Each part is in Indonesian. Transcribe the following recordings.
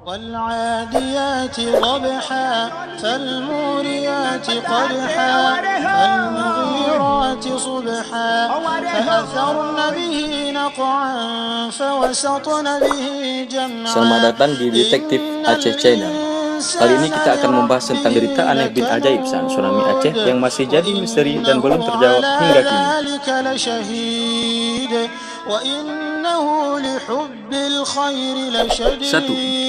والعاديات ضبحا فالموريات قدحا فالمغيرات صبحا فأثرن به نقعا فوسطن به جمعا. Selamat datang di Detektif Aceh Channel. Kali ini kita akan membahas tentang derita aneh bin ajaib saat tsunami Aceh yang masih jadi misteri dan belum terjawab hingga kini. 1.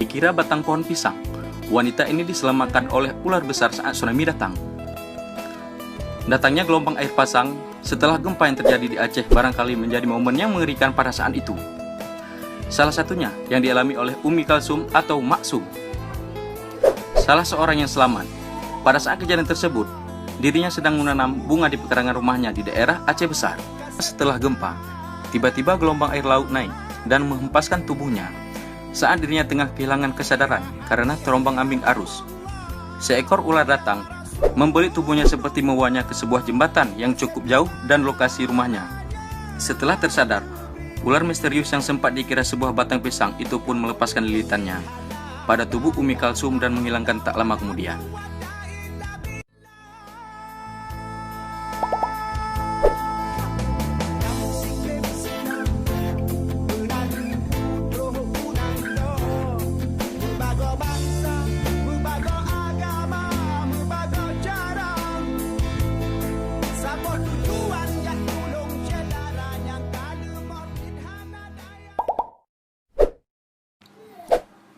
Dikira batang pohon pisang, wanita ini diselamatkan oleh ular besar saat tsunami datang. Datangnya gelombang air pasang setelah gempa yang terjadi di Aceh barangkali menjadi momen yang mengerikan pada saat itu. Salah satunya yang dialami oleh Umi Kalsum atau Maksum, salah seorang yang selamat. Pada saat kejadian tersebut, dirinya sedang menanam bunga di pekarangan rumahnya di daerah Aceh Besar. Setelah gempa, tiba-tiba gelombang air laut naik dan menghempaskan tubuhnya saat dirinya tengah kehilangan kesadaran karena terombang-ambing arus. Seekor ular datang, membelit tubuhnya seperti membawanya ke sebuah jembatan yang cukup jauh dan lokasi rumahnya. Setelah tersadar, ular misterius yang sempat dikira sebuah batang pisang itu pun melepaskan lilitannya pada tubuh Umi Kalsum dan menghilangkan tak lama kemudian.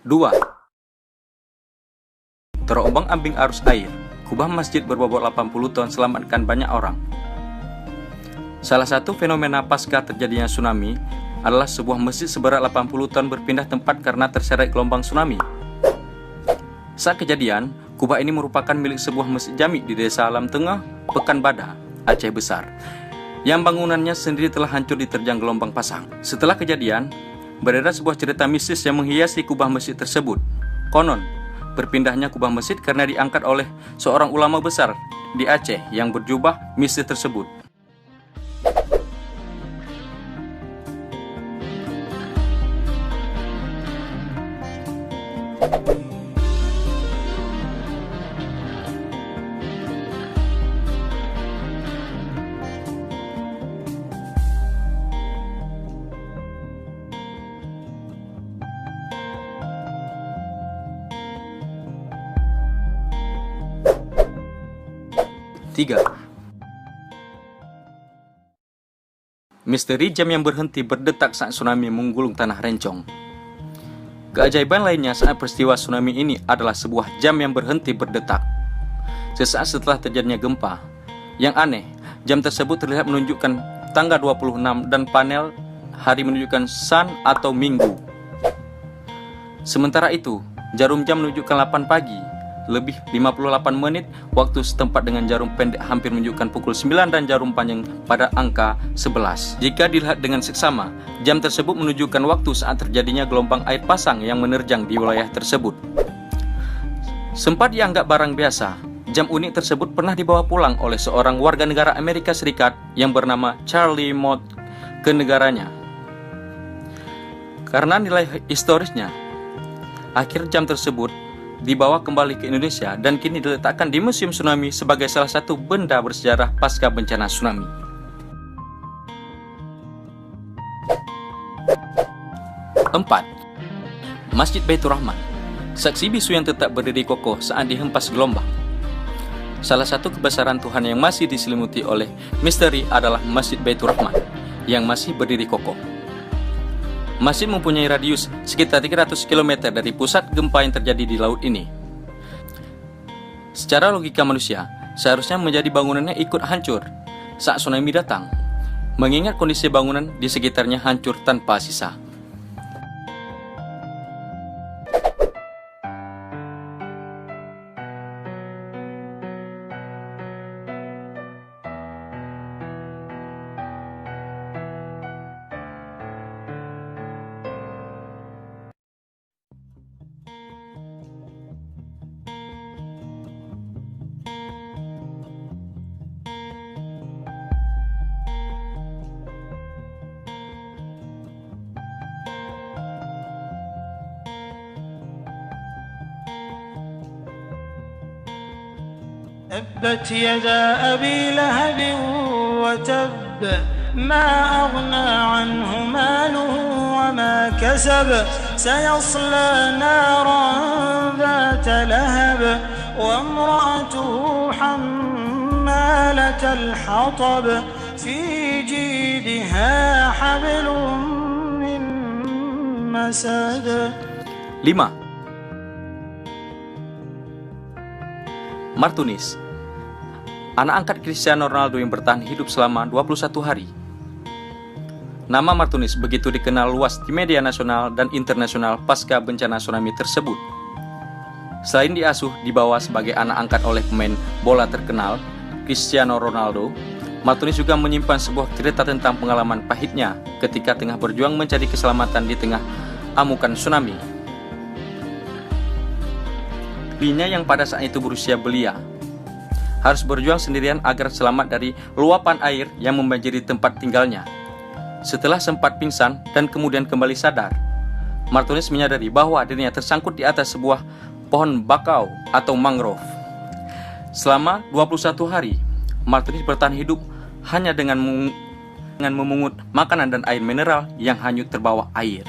Dua. Terombang-ambing arus air, kubah masjid berbobot 80 ton selamatkan banyak orang. Salah satu fenomena pasca terjadinya tsunami adalah sebuah masjid seberat 80 ton berpindah tempat karena terseret gelombang tsunami. Saat kejadian, kubah ini merupakan milik sebuah masjid jami di Desa Alam Tengah, Pekanbadak, Aceh Besar, yang bangunannya sendiri telah hancur diterjang gelombang pasang. Setelah kejadian, beredar sebuah cerita mistis yang menghiasi kubah masjid tersebut. Konon, berpindahnya kubah masjid karena diangkat oleh seorang ulama besar di Aceh yang berjubah mistis tersebut. Tiga. Misteri jam yang berhenti berdetak saat tsunami menggulung tanah Rencong. Keajaiban lainnya saat peristiwa tsunami ini adalah sebuah jam yang berhenti berdetak sesaat setelah terjadinya gempa. Yang aneh, jam tersebut terlihat menunjukkan tanggal 26 dan panel hari menunjukkan sun atau minggu. Sementara itu, jarum jam menunjukkan 8 pagi lebih 58 menit waktu setempat dengan jarum pendek hampir menunjukkan pukul 9 dan jarum panjang pada angka 11. Jika dilihat dengan seksama, jam tersebut menunjukkan waktu saat terjadinya gelombang air pasang yang menerjang di wilayah tersebut. Sempat dianggap barang biasa, jam unik tersebut pernah dibawa pulang oleh seorang warga negara Amerika Serikat yang bernama Charlie Mott ke negaranya. Karena nilai historisnya, akhir jam tersebut dibawa kembali ke Indonesia dan kini diletakkan di Museum Tsunami sebagai salah satu benda bersejarah pasca bencana tsunami. 4. Masjid Baitur Rahman, saksi bisu yang tetap berdiri kokoh saat dihempas gelombang. Salah satu kebesaran Tuhan yang masih diselimuti oleh misteri adalah Masjid Baitur Rahman yang masih berdiri kokoh. Masjid mempunyai radius sekitar 300 km dari pusat gempa yang terjadi di laut ini. Secara logika manusia, seharusnya menjadi bangunannya ikut hancur saat tsunami datang, mengingat kondisi bangunan di sekitarnya hancur tanpa sisa. تبت يدا أبي لهب وتب ما أغنى عنه ماله وما كسب سيصلى نارا ذات لهب وامرأته حمالة الحطب في جيدها حبل من مسد. 5. Martunis, anak angkat Cristiano Ronaldo yang bertahan hidup selama 21 hari. Nama Martunis begitu dikenal luas di media nasional dan internasional pasca bencana tsunami tersebut. Selain diasuh dibawa sebagai anak angkat oleh pemain bola terkenal Cristiano Ronaldo, Martunis juga menyimpan sebuah cerita tentang pengalaman pahitnya ketika tengah berjuang mencari keselamatan di tengah amukan tsunami. Dirinya yang pada saat itu berusia belia harus berjuang sendirian agar selamat dari luapan air yang membanjiri tempat tinggalnya. Setelah sempat pingsan dan kemudian kembali sadar, Martunis menyadari bahwa dirinya tersangkut di atas sebuah pohon bakau atau mangrove. Selama 21 hari, Martunis bertahan hidup hanya dengan memungut makanan dan air mineral yang hanyut terbawa air.